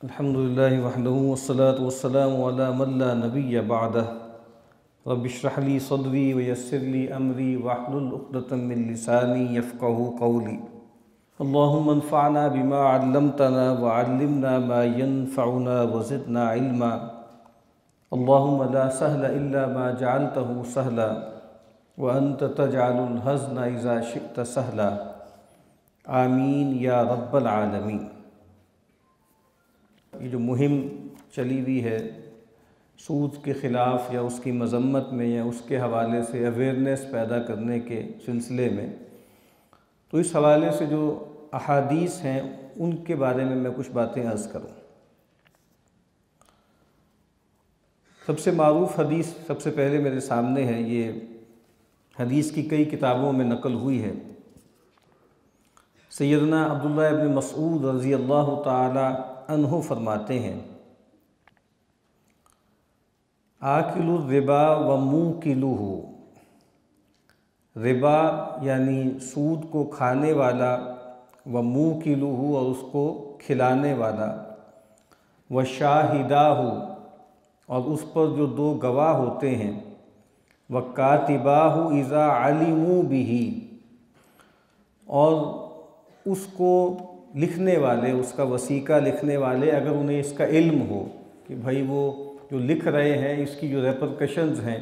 الحمد للہ وحدہ والصلاة والسلام علی من لا نبی بعدہ رب اشرح لی صدری ویسر لی امری واحلل عقدۃ من لسانی یفقہوا قولی اللہم انفعنا بما علمتنا وعلمنا ما ينفعنا وزدنا علما اللہم لا سہل الا ما جعلتہ سہلا وانت تجعل الحزن اذا شئت سہلا آمین یا رب العالمین۔ یہ جو مہم چلی ہوئی ہے سود کے خلاف یا اس کی مذمت میں یا اس کے حوالے سے اویئرنیس پیدا کرنے کے سلسلے میں، تو اس حوالے سے جو احادیث ہیں ان کے بارے میں کچھ باتیں عرض کروں۔ سب سے معروف حدیث سب سے پہلے میرے سامنے ہے، یہ حدیث کی کئی کتابوں میں نقل ہوئی ہے۔ سیدنا عبداللہ ابن مسعود رضی اللہ تعالی عنہ فرماتے ہیں، آکل الربا و موکلہ، ربا یعنی سود کو کھانے والا، و موکلہ اور اس کو کھلانے والا، و شاہداہ اور اس پر جو دو گواہ ہوتے ہیں، و کاتباہ اذا علموا بہ اور اس کو لکھنے والے، اس کا وثیقہ لکھنے والے اگر انہیں اس کا علم ہو کہ بھائی وہ جو لکھ رہے ہیں اس کی جو ریپرکشنز ہیں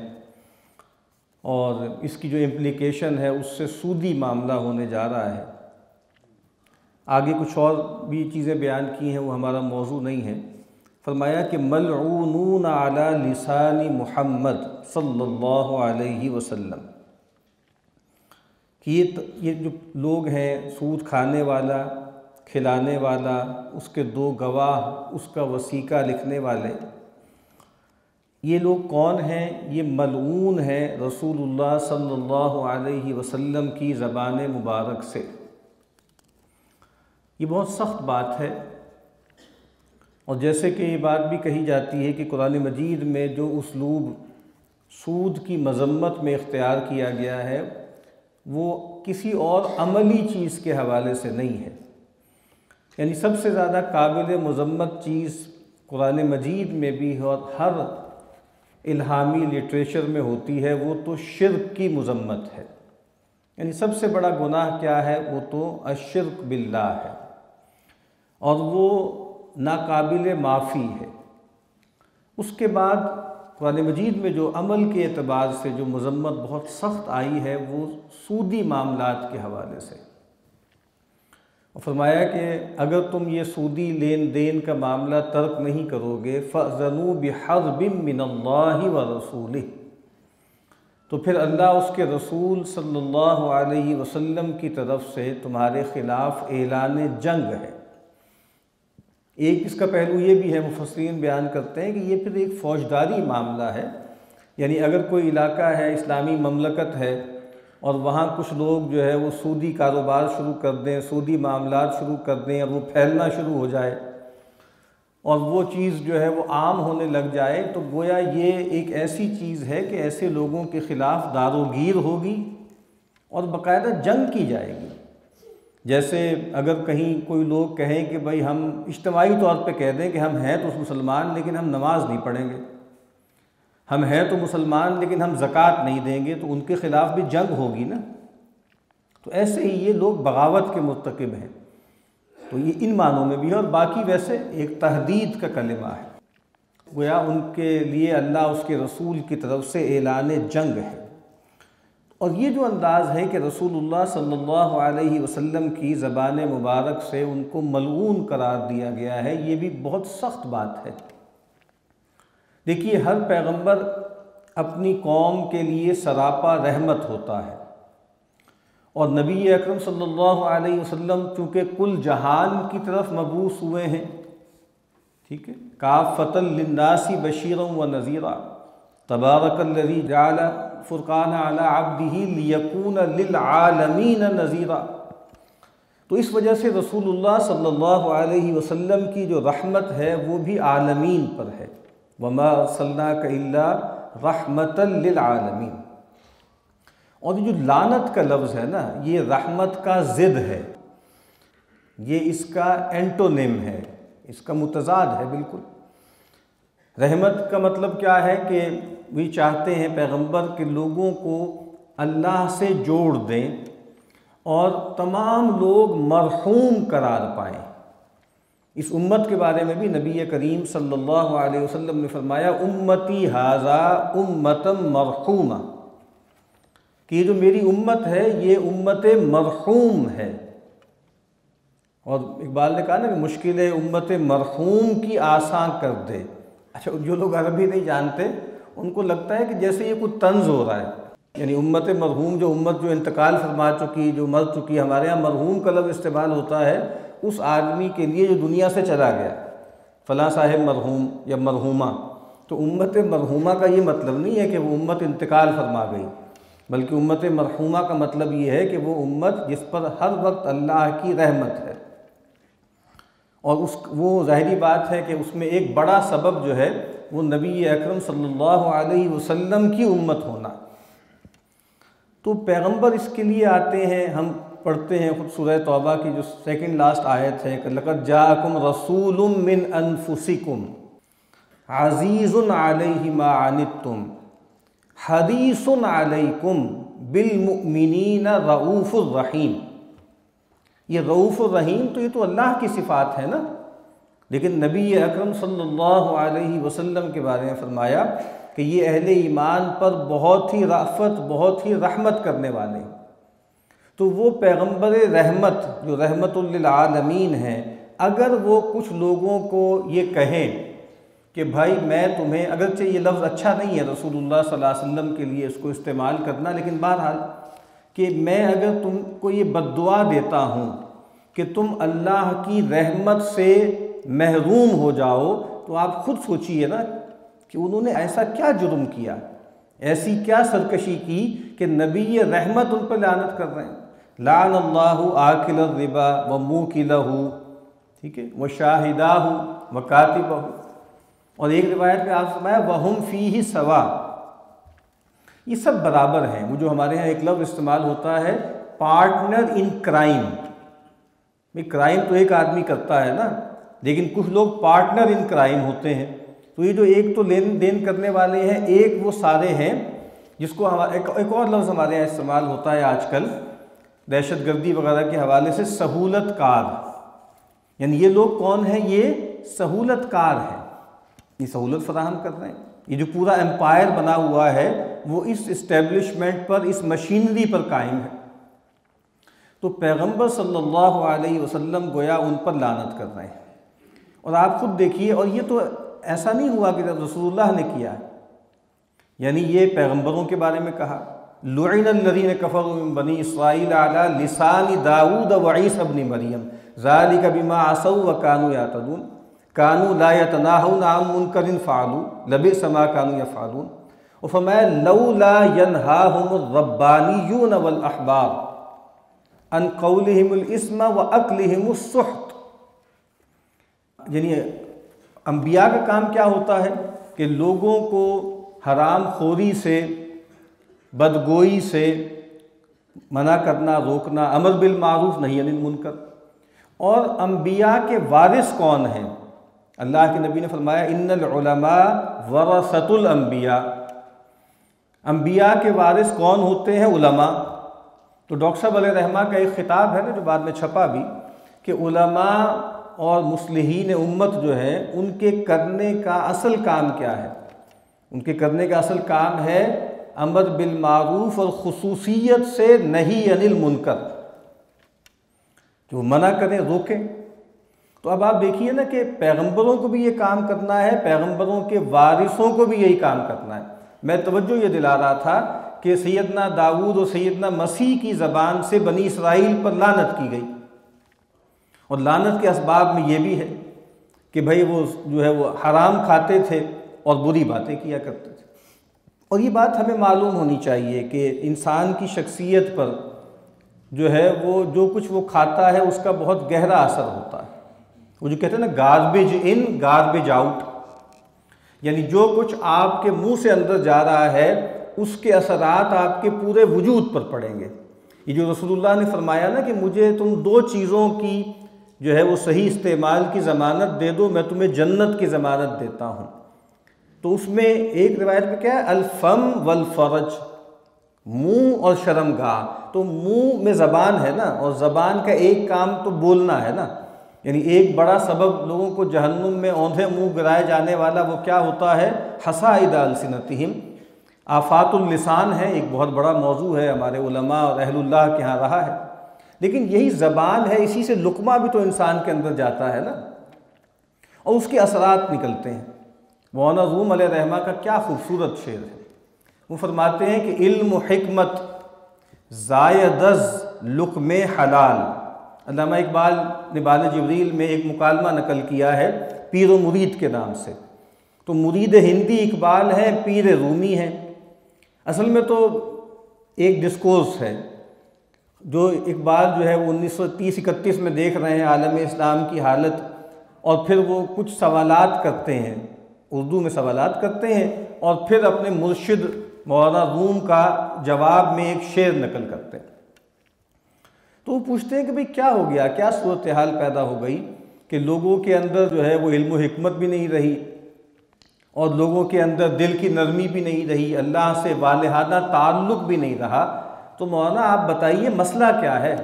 اور اس کی جو امپلیکیشن ہے اس سے سودی معاملہ ہونے جا رہا ہے۔ آگے کچھ اور بھی چیزیں بیان کی ہیں، وہ ہمارا موضوع نہیں ہے۔ فرمایا کہ ملعونون علی لسان محمد صلی اللہ علیہ وسلم، کہ یہ جو لوگ ہیں، سود کھانے والا، کھلانے والا، اس کے دو گواہ، اس کا وثیقہ لکھنے والے، یہ لوگ کون ہیں؟ یہ ملعون ہیں رسول اللہ صلی اللہ علیہ وسلم کی زبان مبارک سے۔ یہ بہت سخت بات ہے، اور جیسے کہ یہ بات بھی کہی جاتی ہے کہ قرآن مجید میں جو اسلوب سود کی مذمت میں اختیار کیا گیا ہے وہ کسی اور عملی چیز کے حوالے سے نہیں ہے۔ یعنی سب سے زیادہ قابل مذمت چیز قرآن مجید میں بھی اور ہر الہامی لٹریچر میں ہوتی ہے، وہ تو شرک کی مذمت ہے۔ یعنی سب سے بڑا گناہ کیا ہے؟ وہ تو الشرک باللہ ہے، اور وہ ناقابل معافی ہے۔ اس کے بعد قرآن مجید میں جو عمل کے اعتبار سے جو مذمت بہت سخت آئی ہے وہ سودی معاملات کے حوالے سے، اور فرمایا کہ اگر تم یہ سودی لین دین کا معاملہ ترک نہیں کرو گے فَأْذَنُوا بِحَرْبٍ مِّنَ اللَّهِ وَرَسُولِهِ، تو پھر اللہ اس کے رسول صلی اللہ علیہ وسلم کی طرف سے تمہارے خلاف اعلان جنگ ہے۔ ایک اس کا پہلو یہ بھی ہے، مفسرین بیان کرتے ہیں کہ یہ پھر ایک فوجداری معاملہ ہے۔ یعنی اگر کوئی علاقہ ہے، اسلامی مملکت ہے، اور وہاں کچھ لوگ جو ہے وہ سودی کاروبار شروع کر دیں، سودی معاملات شروع کر دیں، اور وہ پھیلنا شروع ہو جائے اور وہ چیز جو ہے وہ عام ہونے لگ جائے، تو گویا یہ ایک ایسی چیز ہے کہ ایسے لوگوں کے خلاف دار و گیر ہوگی اور باقاعدہ جنگ کی جائے گی۔ جیسے اگر کہیں کوئی لوگ کہیں کہ بھائی ہم اجتماعی طور پہ کہہ دیں کہ ہم ہیں تو مسلمان لیکن ہم نماز نہیں پڑھیں گے، ہم ہیں تو مسلمان لیکن ہم زکوٰۃ نہیں دیں گے، تو ان کے خلاف بھی جنگ ہوگی نا۔ تو ایسے ہی یہ لوگ بغاوت کے مرتکب ہیں، تو یہ ان معنوں میں بھی ہے، اور باقی ویسے ایک تہدید کا کلمہ ہے، گویا ان کے لیے اللہ اس کے رسول کی طرف سے اعلان جنگ ہے۔ اور یہ جو انداز ہے کہ رسول اللہ صلی اللہ علیہ وسلم کی زبان مبارک سے ان کو ملعون قرار دیا گیا ہے، یہ بھی بہت سخت بات ہے۔ دیکھیے، ہر پیغمبر اپنی قوم کے لیے سراپا رحمت ہوتا ہے، اور نبی اکرم صلی اللہ علیہ وسلم چونکہ کل جہان کی طرف مبعوث ہوئے ہیں، ٹھیک ہے، کافۃ للناس بشیرا و نذیرا، تبارک الذی جعل فرقان علی عبدہ لیکون للعالمین نذیرا۔ تو اس وجہ سے رسول اللہ صلی اللہ علیہ وسلم کی جو رحمت ہے وہ بھی عالمین پر ہے، وَمَا أَرْسَلْنَاكَ إِلَّا رَحْمَةً لِلْعَالَمِينَ۔ اور یہ جو لعنت کا لفظ ہے نا، یہ رحمت کا ضد ہے، یہ اس کا اینٹونیم ہے، اس کا متضاد ہے بالکل۔ رحمت کا مطلب کیا ہے کہ وہ چاہتے ہیں پیغمبر کہ لوگوں کو اللہ سے جوڑ دیں اور تمام لوگ مرحوم قرار پائیں۔ اس امت کے بارے میں بھی نبی کریم صلی اللہ علیہ وسلم نے فرمایا امتی ھذا امۃ مرحومہ، کہ یہ جو میری امت ہے یہ امت مرحوم ہے۔ اور اقبال نے کہا نا کہ مشکل امت مرحوم کی آسان کر دے۔ اچھا، جو لوگ عربی نہیں جانتے ان کو لگتا ہے کہ جیسے یہ کچھ طنز ہو رہا ہے، یعنی امت مرحوم جو امت جو انتقال فرما چکی، جو مر چکی، ہمارے ہاں مرحوم کا لفظ استعمال ہوتا ہے اس آدمی کے لیے جو دنیا سے چلا گیا، فلاں صاحب مرحوم یا مرحومہ۔ تو امت مرحومہ کا یہ مطلب نہیں ہے کہ وہ امت انتقال فرما گئی، بلکہ امت مرحومہ کا مطلب یہ ہے کہ وہ امت جس پر ہر وقت اللہ کی رحمت ہے۔ اور وہ ظاہری بات ہے کہ اس میں ایک بڑا سبب جو ہے وہ نبی اکرم صلی اللہ علیہ وسلم کی امت ہونا۔ تو پیغمبر اس کے لیے آتے ہیں، ہم پڑھتے ہیں خود سورہ توبہ کی جو سیکنڈ لاسٹ آیت ہے کہ لَقَدْ جَاءَكُمْ رَسُولٌ مِّنْ أَنفُسِكُمْ عَزِيزٌ عَلَيْهِ مَا عَنِتُّمْ حَرِيصٌ عَلَيْكُمْ بِالْمُؤْمِنِينَ رَءُوفٌ الرَّحِيمٌ۔ یہ رؤوف الرحیم تو یہ تو اللہ کی صفات ہے نا، لیکن نبی اکرم صلی اللہ علیہ وسلم کے بارے میں فرمایا کہ یہ اہل ایمان پر بہت ہی رأفت، بہت ہی رحمت کرنے والے ہیں۔ تو وہ پیغمبر رحمت جو رحمت للعالمین ہیں، اگر وہ کچھ لوگوں کو یہ کہیں کہ بھائی میں تمہیں، اگرچہ یہ لفظ اچھا نہیں ہے رسول اللہ صلی اللہ علیہ وسلم کے لیے اس کو استعمال کرنا، لیکن بہرحال کہ میں اگر تم کو یہ بد دعا دیتا ہوں کہ تم اللہ کی رحمت سے محروم ہو جاؤ، تو آپ خود سوچئے نا کہ انہوں نے ایسا کیا جرم کیا، ایسی کیا سرکشی کی کہ نبی رحمت ان پر لعنت کر رہے ہیں۔ لعن اللہ آکل الربا وموکلہ، ٹھیک ہے، وشاہداہ وکاتبہ، اور ایک روایت میں آپ فرمایا وہم فیہ سوا، یہ سب برابر ہیں۔ وہ جو ہمارے ہاں ایک لفظ استعمال ہوتا ہے پارٹنر ان کرائم، کرائم تو ایک آدمی کرتا ہے نا، لیکن کچھ لوگ پارٹنر ان کرائم ہوتے ہیں۔ تو یہ جو ایک تو لین دین کرنے والے ہیں، ایک وہ سارے ہیں جس کو ایک اور لفظ ہمارے یہاں استعمال ہوتا ہے آج کل دہشت گردی وغیرہ کے حوالے سے، سہولت کار۔ یعنی یہ لوگ کون ہیں؟ یہ سہولت کار ہیں، یہ سہولت فراہم کر رہے ہیں۔ یہ جو پورا امپائر بنا ہوا ہے وہ اس اسٹیبلشمنٹ پر، اس مشینری پر قائم ہے۔ تو پیغمبر صلی اللہ علیہ وسلم گویا ان پر لعنت کر رہے ہیں۔ اور آپ خود دیکھیے، اور یہ تو ایسا نہیں ہوا کہ رسول اللہ نے کیا، یعنی یہ پیغمبروں کے بارے میں کہا لعن الذین کفروا من بنی اسرائیل علی لسان داؤد وعیسی ابن مریم ذلک بما عصوا وکانوا یعتدون کانوا لا یتناہون عن منکر فعلوا لبئس ما کانوا یفعلون۔ اور فرمایا لولا ینہاہم الربانیون والاحبار عن قولہم الاسم واکلہم السحت۔ یعنی انبیاء کا کام کیا ہوتا ہے کہ لوگوں کو حرام خوری سے، بدگوئی سے منع کرنا، روکنا، امر بالمعروف نہی عن المنکر۔ اور انبیاء کے وارث کون ہیں؟ اللہ کے نبی نے فرمایا ان العلماء ورثۃ الانبیاء، انبیاء کے وارث کون ہوتے ہیں؟ علماء۔ تو ڈاکٹر صاحب علیہ رحمہ کا ایک خطاب ہے نا جو بعد میں چھپا بھی، کہ علماء اور مصلحین امت جو ہے ان کے کرنے کا اصل کام کیا ہے؟ ان کے کرنے کا اصل کام ہے امر بالمعروف اور خصوصیت سے نہی عن المنکر، کہ وہ منع کریں، روکیں۔ تو اب آپ دیکھیے نا کہ پیغمبروں کو بھی یہ کام کرنا ہے، پیغمبروں کے وارثوں کو بھی یہی کام کرنا ہے۔ میں توجہ یہ دلا رہا تھا کہ سیدنا داؤد اور سیدنا مسیح کی زبان سے بنی اسرائیل پر لعنت کی گئی، اور لعنت کے اسباب میں یہ بھی ہے کہ بھئی وہ جو ہے وہ حرام کھاتے تھے اور بری باتیں کیا کرتے تھے۔ اور یہ بات ہمیں معلوم ہونی چاہیے کہ انسان کی شخصیت پر جو ہے وہ جو کچھ وہ کھاتا ہے اس کا بہت گہرا اثر ہوتا ہے۔ وہ جو کہتے ہیں نا گاربیج ان گاربیج آؤٹ، یعنی جو کچھ آپ کے منہ سے اندر جا رہا ہے اس کے اثرات آپ کے پورے وجود پر پڑیں گے۔ یہ جو رسول اللہ نے فرمایا نا کہ مجھے تم دو چیزوں کی جو ہے وہ صحیح استعمال کی ضمانت دے دو، میں تمہیں جنت کی ضمانت دیتا ہوں۔ تو اس میں ایک روایت میں کیا ہے، الفم والفرج، منہ اور شرمگاہ۔ تو منہ میں زبان ہے نا، اور زبان کا ایک کام تو بولنا ہے نا، یعنی ایک بڑا سبب لوگوں کو جہنم میں اوندھے منہ گرائے جانے والا وہ کیا ہوتا ہے، حصائد السنتہم، آفات اللسان ہے، ایک بہت بڑا موضوع ہے، ہمارے علماء اور اہل اللہ کے ہاں رہا ہے۔ لیکن یہی زبان ہے، اسی سے لقمہ بھی تو انسان کے اندر جاتا ہے نا، اور اس کے اثرات نکلتے ہیں۔ مولانا روم علیہ رحمہ کا کیا خوبصورت شعر ہے، وہ فرماتے ہیں کہ علم و حکمت زائد از لقم حلال۔ علامہ اقبال نے بال جبریل میں ایک مکالمہ نقل کیا ہے پیر و مرید کے نام سے، تو مرید ہندی اقبال ہے، پیر رومی ہے۔ اصل میں تو ایک ڈسکورس ہے جو اقبال جو ہے وہ 1930-31 میں دیکھ رہے ہیں عالم اسلام کی حالت، اور پھر وہ کچھ سوالات کرتے ہیں، اردو میں سوالات کرتے ہیں، اور پھر اپنے مرشد مولانا روم کا جواب میں ایک شعر نقل کرتے ہیں۔ تو وہ پوچھتے ہیں کہ بھئی کیا ہو گیا، کیا صورتحال پیدا ہو گئی کہ لوگوں کے اندر جو ہے وہ علم و حکمت بھی نہیں رہی، اور لوگوں کے اندر دل کی نرمی بھی نہیں رہی، اللہ سے والہانہ تعلق بھی نہیں رہا، تو مولانا آپ بتائیے مسئلہ کیا ہے؟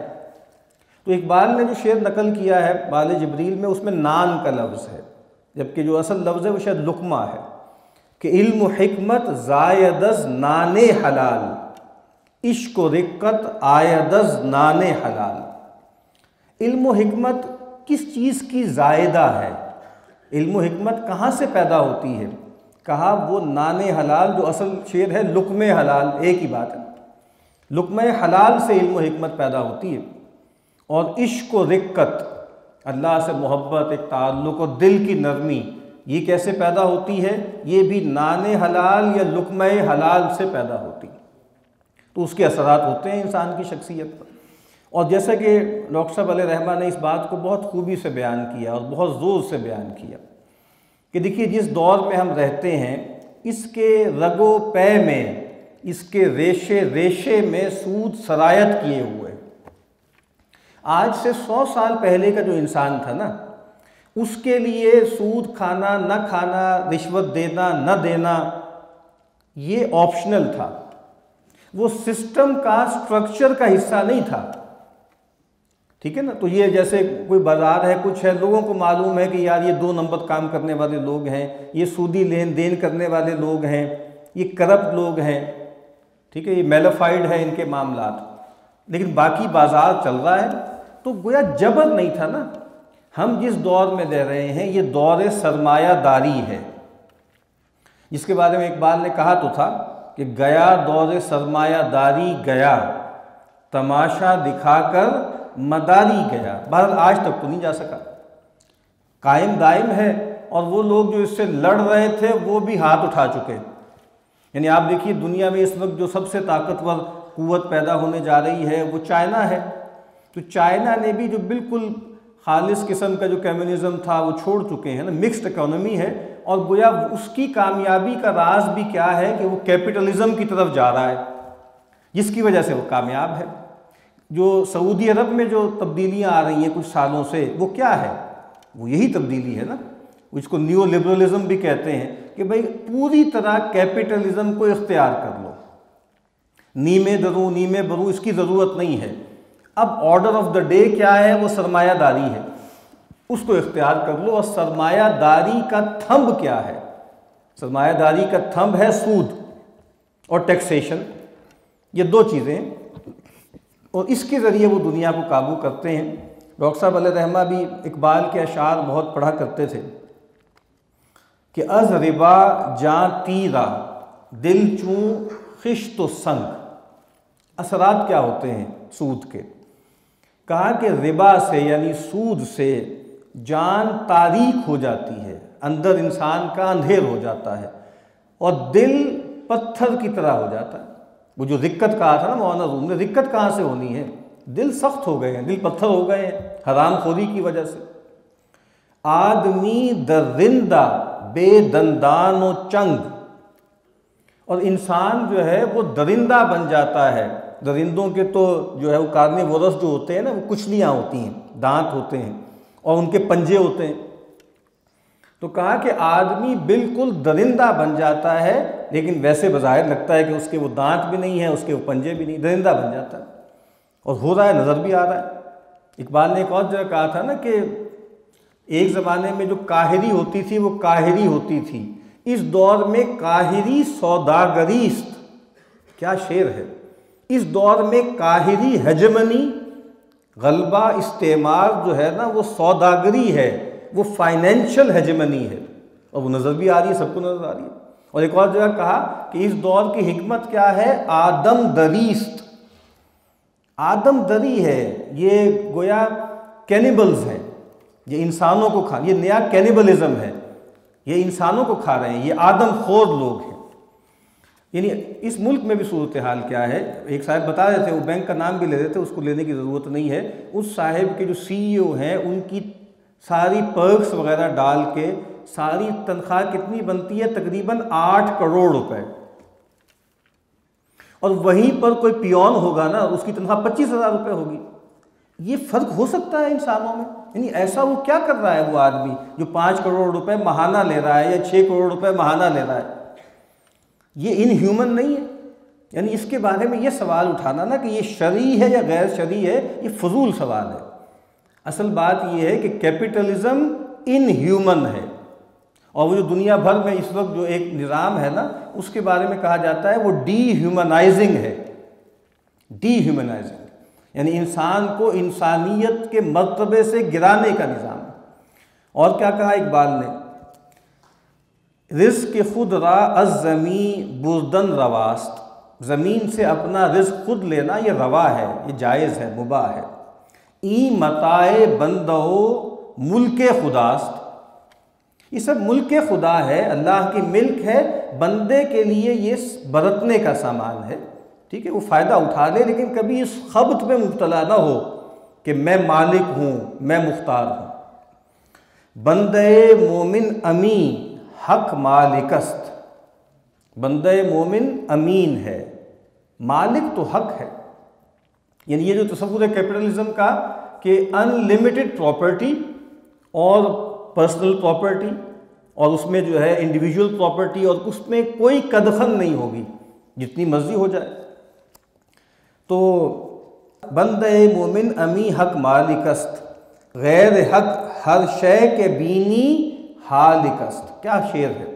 تو اقبال نے جو شعر نقل کیا ہے بال جبریل میں، اس میں نان کا لفظ ہے، جبکہ جو اصل لفظ ہے وہ شاید لقمہ ہے، کہ علم و حکمت زائد از نان حلال، عشق و رقت آید از نان حلال۔ علم و حکمت کس چیز کی زائدہ ہے، علم و حکمت کہاں سے پیدا ہوتی ہے؟ کہا وہ نان حلال، جو اصل شعر ہے لقم حلال، ایک ہی بات ہے، لقمہ حلال سے علم و حکمت پیدا ہوتی ہے۔ اور عشق و رقت، اللہ سے محبت، ایک تعلق اور دل کی نرمی، یہ کیسے پیدا ہوتی ہے؟ یہ بھی نان حلال یا لقمہ حلال سے پیدا ہوتی ہے۔ تو اس کے اثرات ہوتے ہیں انسان کی شخصیت پر۔ اور جیسا کہ ڈاکٹر صاحب علیہ رحمہ نے اس بات کو بہت خوبی سے بیان کیا اور بہت زور سے بیان کیا کہ دیکھیے جس دور میں ہم رہتے ہیں، اس کے رگ و پے میں، اس کے ریشے ریشے میں سود سرایت کیے ہوئے۔ آج سے 100 سال پہلے کا جو انسان تھا نا، اس کے لیے سود کھانا نہ کھانا، رشوت دینا نہ دینا، یہ آپشنل تھا، وہ سسٹم کا، سٹرکچر کا حصہ نہیں تھا، ٹھیک ہے نا۔ تو یہ جیسے کوئی بازار ہے، کچھ ہے، لوگوں کو معلوم ہے کہ یار یہ 2 نمبر کام کرنے والے لوگ ہیں، یہ سودی لین دین کرنے والے لوگ ہیں، یہ کرپٹ لوگ ہیں، ٹھیک ہے، یہ میلافائڈ ہے ان کے معاملات، لیکن باقی بازار چل رہا ہے۔ تو گویا جبر نہیں تھا نا۔ ہم جس دور میں رہ رہے ہیں یہ دور سرمایہ داری ہے، جس کے بارے میں اقبال نے کہا تو تھا کہ گیا دور سرمایہ داری گیا، تماشا دکھا کر مداری گیا۔ بہرحال آج تک تو نہیں جا سکا، قائم دائم ہے، اور وہ لوگ جو اس سے لڑ رہے تھے وہ بھی ہاتھ اٹھا چکے۔ یعنی آپ دیکھیے دنیا میں اس وقت جو سب سے طاقتور قوت پیدا ہونے جا رہی ہے وہ چائنا ہے۔ تو چائنا نے بھی جو بالکل خالص قسم کا جو کمیونزم تھا وہ چھوڑ چکے ہیں نا، مکسڈ اکانومی ہے، اور گویا اس کی کامیابی کا راز بھی کیا ہے کہ وہ کیپٹلزم کی طرف جا رہا ہے، جس کی وجہ سے وہ کامیاب ہے۔ جو سعودی عرب میں جو تبدیلیاں آ رہی ہیں کچھ سالوں سے، وہ کیا ہے؟ وہ یہی تبدیلی ہے نا، اس کو نیو لبرلزم بھی کہتے ہیں، کہ بھئی پوری طرح کیپٹلزم کو اختیار کر لو، نیمے دروں نیمے بروں اس کی ضرورت نہیں ہے۔ اب آرڈر آف دا ڈے کیا ہے؟ وہ سرمایہ داری ہے، اس کو اختیار کر لو۔ اور سرمایہ داری کا تھمب کیا ہے؟ سرمایہ داری کا تھمب ہے سود اور ٹیکسیشن، یہ 2 چیزیں، اور اس کے ذریعے وہ دنیا کو قابو کرتے ہیں۔ ڈاکٹر صاحب علیہ رحمہ بھی اقبال کے اشعار بہت پڑھا کرتے تھے کہ از ربا جاں تیرا دل چوں خشت و سنگ۔ اثرات کیا ہوتے ہیں سود کے؟ کہا کہ ربا سے یعنی سود سے جان تاریک ہو جاتی ہے، اندر انسان کا اندھیر ہو جاتا ہے، اور دل پتھر کی طرح ہو جاتا ہے۔ وہ جو رقت کہا تھا نا مولانا روم نے، رقت کہاں سے ہونی ہے؟ دل سخت ہو گئے ہیں، دل پتھر ہو گئے ہیں حرام خوری کی وجہ سے۔ آدمی درندہ بے دندان و چنگ، اور انسان جو ہے وہ درندہ بن جاتا ہے۔ درندوں کے تو جو ہے وہ کارنیورس جو ہوتے ہیں نا، وہ کچھلیاں ہوتی ہیں، دانت ہوتے ہیں، اور ان کے پنجے ہوتے ہیں۔ تو کہا کہ آدمی بالکل درندہ بن جاتا ہے، لیکن ویسے بظاہر لگتا ہے کہ اس کے وہ دانت بھی نہیں ہیں، اس کے وہ پنجے بھی نہیں، درندہ بن جاتا ہے، اور ہو رہا ہے، نظر بھی آ رہا ہے۔ اقبال نے ایک اور جگہ کہا تھا نا کہ ایک زمانے میں جو کاہری ہوتی تھی وہ کاہری ہوتی تھی، اس دور میں کاہری سوداگری است۔ کیا شعر ہے! اس دور میں کاہری ہیجمنی، غلبہ، استعمار جو ہے نا وہ سوداگری ہے، وہ فائنینشل ہیجمنی ہے، اور وہ نظر بھی آ رہی ہے، سب کو نظر آ رہی ہے۔ اور ایک اور جگہ کہا کہ اس دور کی حکمت کیا ہے؟ آدم دریست۔ آدم دری ہے، یہ گویا کینیبلز ہیں، یہ انسانوں کو یہ نیا کینیبلزم ہے، یہ انسانوں کو کھا رہے ہیں، یہ آدم خور لوگ ہیں۔ یعنی اس ملک میں بھی صورتحال کیا ہے؟ ایک صاحب بتا رہے تھے، وہ بینک کا نام بھی لے رہے تھے، اس کو لینے کی ضرورت نہیں ہے، اس صاحب کے جو CEO ہیں ان کی ساری پرکس وغیرہ ڈال کے ساری تنخواہ کتنی بنتی ہے؟ تقریباً 8 کروڑ روپے، اور وہیں پر کوئی پیون ہوگا نا، اس کی تنخواہ 25,000 روپے ہوگی۔ یہ فرق ہو سکتا ہے انسانوں میں؟ یعنی ایسا وہ کیا کر رہا ہے وہ آدمی جو 5 کروڑ روپے ماہانہ لے رہا ہے یا 6 کروڑ روپے ماہانہ لے رہا ہے؟ یہ ان ہیومن نہیں ہے؟ یعنی اس کے بارے میں یہ سوال اٹھانا نا کہ یہ شرعی ہے یا غیر شرعی ہے، یہ فضول سوال ہے۔ اصل بات یہ ہے کہ کیپٹلزم ان ہیومن ہے، اور وہ جو دنیا بھر میں اس وقت جو ایک نظام ہے نا، اس کے بارے میں کہا جاتا ہے وہ ڈی ہیومنائزنگ ہے۔ ڈی ہیومنائزنگ یعنی انسان کو انسانیت کے مرتبے سے گرانے کا نظام ہے۔ اور کیا کہا اقبال نے؟ رزق خود را از زمین بردن رواست۔ زمین سے اپنا رزق خود لینا یہ روا ہے، یہ جائز ہے، مباح ہے۔ ای متاع بندہ ملک خداست۔ یہ سب ملک خدا ہے، اللہ کی ملک ہے، بندے کے لیے یہ برتنے کا سامان ہے، ٹھیک ہے؟ وہ فائدہ اٹھا لے، لیکن کبھی اس خبط میں مبتلا نہ ہو کہ میں مالک ہوں، میں مختار ہوں۔ بندے مومن امین حق مالک است۔ بندے مومن امین ہے، مالک تو حق ہے۔ یعنی یہ جو تصور ہے کیپٹلزم کا کہ ان لمیٹڈ پراپرٹی اور پرسنل پراپرٹی، اور اس میں جو ہے انڈیویجول پراپرٹی، اور اس میں کوئی قدخن نہیں ہوگی، جتنی مرضی ہو جائے۔ تو بندے مومن امی حق مالک است، غیر حق ہر شے کے بینی حالک است۔ کیا شعر ہے!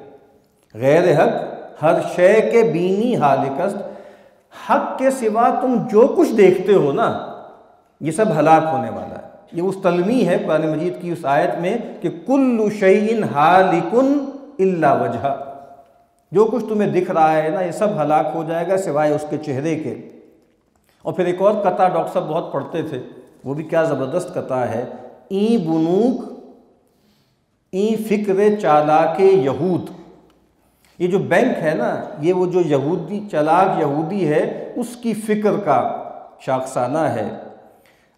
غیر حق ہر شے کے بینی حالک است۔ حق کے سوا تم جو کچھ دیکھتے ہو نا، یہ سب ہلاک ہونے والا ہے۔ یہ اس تلمیح ہے قرآن مجید کی اس آیت میں کہ کل شیء ہالک الا وجہہ، جو کچھ تمہیں دکھ رہا ہے نا یہ سب ہلاک ہو جائے گا سوائے اس کے چہرے کے۔ اور پھر ایک اور قطعہ ڈاکٹر صاحب بہت پڑھتے تھے، وہ بھی کیا زبردست قطعہ ہے۔ این بنوک این فکر چالاک یہود۔ یہ جو بینک ہے نا، یہ وہ جو یہودی چالاک یہودی ہے اس کی فکر کا شاخسانہ ہے۔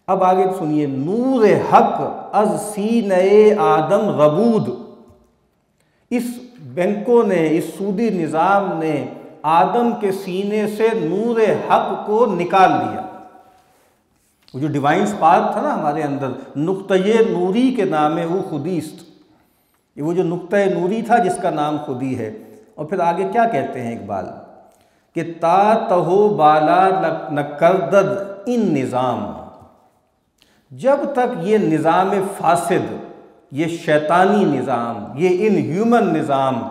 اب آگے سنیے، نور حق از سینہ آدم ربود۔ اس بینکوں نے، اس سودی نظام نے آدم کے سینے سے نور حق کو نکال دیا۔ وہ جو ڈیوائن سپارک تھا نا ہمارے اندر، نقطۂ نوری کے نام وہ خودیست، یہ وہ جو نقطۂ نوری تھا جس کا نام خودی ہے۔ اور پھر آگے کیا کہتے ہیں اقبال کہ تا تہو بالا نہ کردد ان نظام۔ جب تک یہ نظام فاسد، یہ شیطانی نظام، یہ ان ہیومن نظام،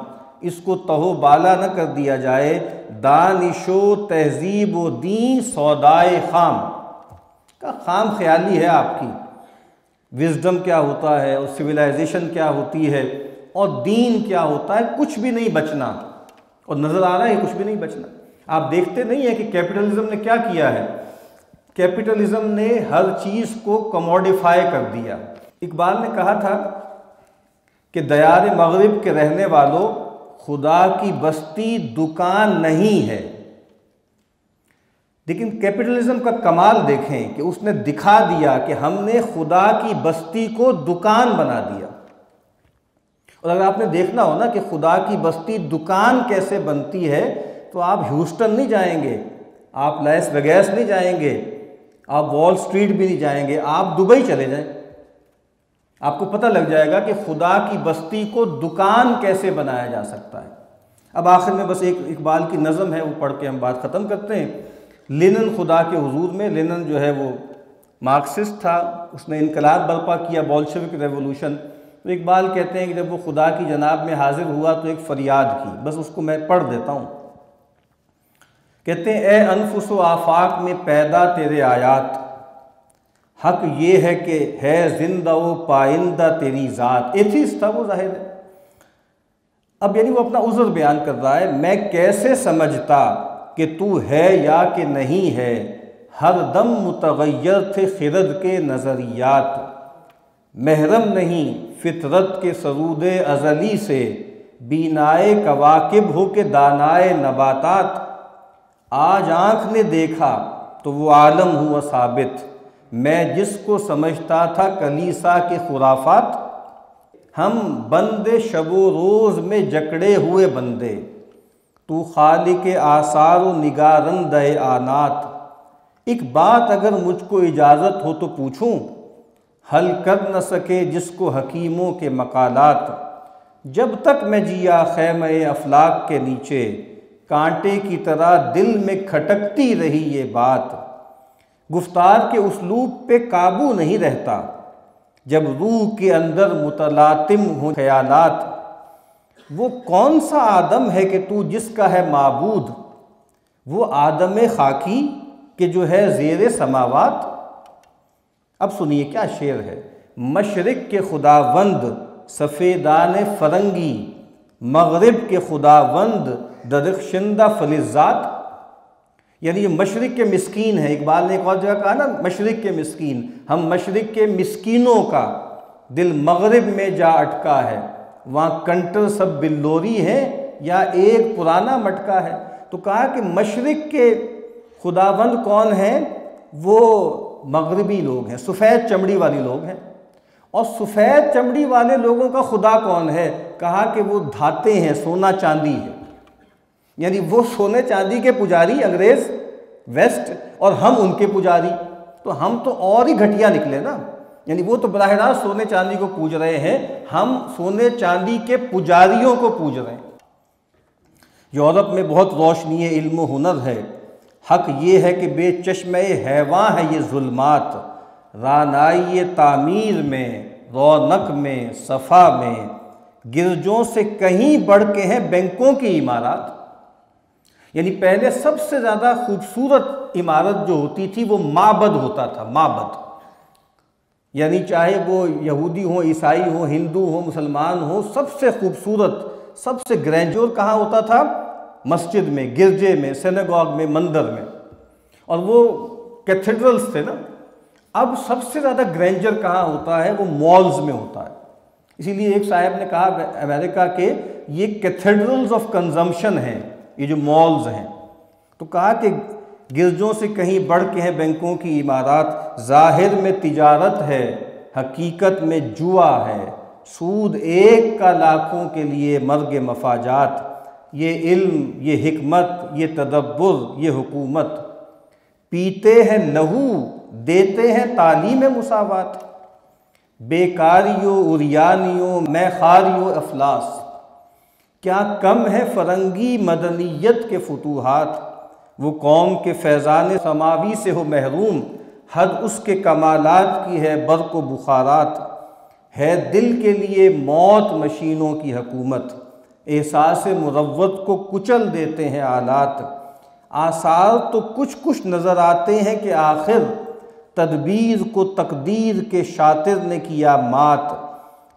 اس کو تہو بالا نہ کر دیا جائے، دانش و تہذیب و دین سودائے خام۔ کا خام خیالی ہے آپ کی، وزڈم کیا ہوتا ہے اور سویلائزیشن کیا ہوتی ہے اور دین کیا ہوتا ہے، کچھ بھی نہیں بچنا، اور نظر آ رہا ہے کچھ بھی نہیں بچنا۔ آپ دیکھتے نہیں ہیں کہ کیپٹلزم نے کیا کیا ہے؟ کیپٹلزم نے ہر چیز کو کموڈیفائی کر دیا۔ اقبال نے کہا تھا کہ دیار مغرب کے رہنے والوں، خدا کی بستی دکان نہیں ہے۔ لیکن کیپٹلزم کا کمال دیکھیں کہ اس نے دکھا دیا کہ ہم نے خدا کی بستی کو دکان بنا دیا۔ اور اگر آپ نے دیکھنا ہو نا کہ خدا کی بستی دکان کیسے بنتی ہے، تو آپ ہیوسٹن نہیں جائیں گے، آپ لاس ویگاس نہیں جائیں گے، آپ وال سٹریٹ بھی نہیں جائیں گے، آپ دبئی چلے جائیں۔ آپ کو پتہ لگ جائے گا کہ خدا کی بستی کو دکان کیسے بنایا جا سکتا ہے۔ اب آخر میں بس ایک اقبال کی نظم ہے، وہ پڑھ کے ہم بات ختم کرتے ہیں۔ لینن خدا کے حضور میں، لینن جو ہے وہ مارکسسٹ تھا، اس نے انقلاب برپا کیا، بولشوک ریولوشن۔ تو اقبال کہتے ہیں کہ جب وہ خدا کی جناب میں حاضر ہوا تو ایک فریاد کی، بس اس کو میں پڑھ دیتا ہوں۔ کہتے ہیں اے انفس و آفاق میں پیدا تیرے آیات، حق یہ ہے کہ ہے زندہ و پائندہ تیری ذات۔ ایتھیسٹ تھا وہ، ظاہر ہے۔ اب یعنی وہ اپنا عذر بیان کر رہا ہے، میں کیسے سمجھتا کہ تو ہے یا کہ نہیں ہے، ہر دم متغیر تھے خرد کے نظریات، محرم نہیں فطرت کے سرود ازلی سے، بینائے کواکب ہو کے دانائے نباتات، آج آنکھ نے دیکھا تو وہ عالم ہوا ثابت، میں جس کو سمجھتا تھا کلیسا کے خرافات، ہم بندے شب و روز میں جکڑے ہوئے بندے، تو خالق آثار و نگارندہ آنات، ایک بات اگر مجھ کو اجازت ہو تو پوچھوں، حل کر نہ سکے جس کو حکیموں کے مقالات، جب تک میں جیا خیمہ افلاک کے نیچے، کانٹے کی طرح دل میں کھٹکتی رہی یہ بات، گفتار کے اسلوب پہ قابو نہیں رہتا، جب روح کے اندر متلاطم ہوں خیالات، وہ کون سا آدم ہے کہ تو جس کا ہے معبود، وہ آدم خاکی کہ جو ہے زیر سماوات۔ اب سنیے کیا شعر ہے، مشرق کے خداوند سفیدان فرنگی، مغرب کے خداوند درخشندہ فلزات، یعنی یہ مشرق کے مسکین ہیں۔ اقبال نے ایک اور جگہ کہا نا مشرق کے مسکین، ہم مشرق کے مسکینوں کا دل مغرب میں جا اٹکا ہے، وہاں کنٹر سب بلوری ہیں یا ایک پرانا مٹکا ہے۔ تو کہا کہ مشرق کے خداوند کون ہیں، وہ مغربی لوگ ہیں، سفید چمڑی والی لوگ ہیں۔ اور سفید چمڑی والے لوگوں کا خدا کون ہے، کہا کہ وہ دھاتے ہیں، سونا چاندی ہے، یعنی وہ سونے چاندی کے پجاری انگریز ویسٹ، اور ہم ان کے پجاری، تو ہم تو اور ہی گھٹیا نکلے نا، یعنی وہ تو براہ راست سونے چاندی کو پوج رہے ہیں، ہم سونے چاندی کے پجاریوں کو پوج رہے ہیں۔ یورپ میں بہت روشنی علم و ہنر ہے، حق یہ ہے کہ بے چشمہ حیواں ہے یہ ظلمات، رانائی تعمیر میں، رونق میں، صفا میں، گرجوں سے کہیں بڑھ کے ہیں بینکوں کی عمارات۔ یعنی پہلے سب سے زیادہ خوبصورت عمارت جو ہوتی تھی وہ معبد ہوتا تھا، معبد، یعنی چاہے وہ یہودی ہوں، عیسائی ہوں، ہندو ہوں، مسلمان ہوں، سب سے خوبصورت، سب سے گرینڈیور کہاں ہوتا تھا، مسجد میں، گرجے میں، سینیگوگ میں، مندر میں، اور وہ کیتھیڈرلز تھے نا۔ اب سب سے زیادہ گرینڈیور کہاں ہوتا ہے، وہ مالز میں ہوتا ہے۔ اسی لیے ایک صاحب نے کہا امریکہ کے یہ کیتھیڈرلز آف کنزمپشن ہیں، یہ جو مالز ہیں، تو کہا کہ گرجوں سے کہیں بڑھ کے ہیں بینکوں کی عمارات، ظاہر میں تجارت ہے، حقیقت میں جوا ہے، سود ایک کا لاکھوں کے لیے مرگ مفاجات، یہ علم، یہ حکمت، یہ تدبر، یہ حکومت، پیتے ہیں لہو دیتے ہیں تعلیم مساوات، بیکاریوں اریانیوں میں خاریوں افلاس، کیا کم ہے فرنگی مدنیت کے فتوحات، وہ قوم کے فیضان سماوی سے ہو محروم، حد اس کے کمالات کی ہے برق و بخارات، ہے دل کے لیے موت مشینوں کی حکومت، احساس مروت کو کچل دیتے ہیں آلات، آثار تو کچھ کچھ نظر آتے ہیں کہ آخر تدبیر کو تقدیر کے شاطر نے کیا مات،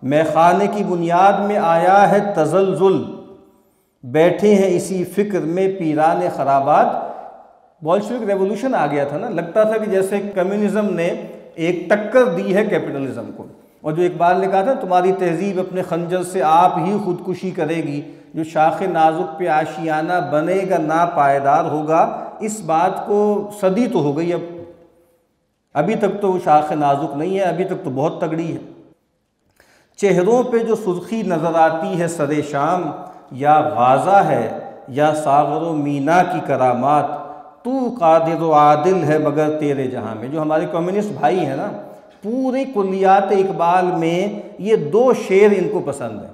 میخانے کی بنیاد میں آیا ہے تزلزل، بیٹھے ہیں اسی فکر میں پیران خرابات۔ بولشوک ریولوشن آ گیا تھا نا، لگتا تھا کہ جیسے کمیونزم نے ایک ٹکر دی ہے کیپٹلزم کو، اور جو اقبال نے کہا تھا تمہاری تہذیب اپنے خنجر سے آپ ہی خودکشی کرے گی، جو شاخ نازک پہ آشیانہ بنے گا نا پائیدار ہوگا، اس بات کو صدی تو ہو گئی، ابھی تک تو وہ شاخ نازک نہیں ہے، ابھی تک تو بہت تگڑی ہے۔ چہروں پہ جو سرخی نظر آتی ہے سر شام، یا غازہ ہے یا ساغر و مینا کی کرامات، تو قادر و عادل ہے مگر تیرے جہاں میں۔ جو ہمارے کمیونسٹ بھائی ہیں نا، پوری کلیات اقبال میں یہ 2 شعر ان کو پسند ہیں،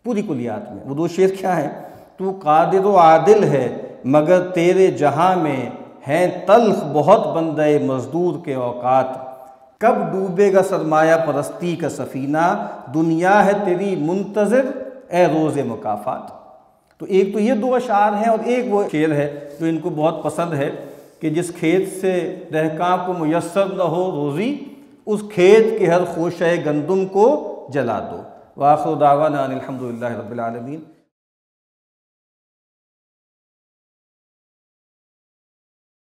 پوری کلیات میں۔ وہ 2 شعر کیا ہیں؟ تو قادر و عادل ہے مگر تیرے جہاں میں ہیں تلخ بہت بندہ مزدور کے اوقات، کب ڈوبے گا سرمایہ پرستی کا سفینہ، دنیا ہے تیری منتظر اے روز مکافات۔ تو ایک تو یہ 2 اشعار ہیں، اور ایک وہ شعر ہے جو ان کو بہت پسند ہے کہ جس کھیت سے دہقاں کو میسر نہ ہو روزی، اس کھیت کے ہر خوشہ گندم کو جلا دو۔ وآخر دعوانا ان الحمد للہ رب العالمین۔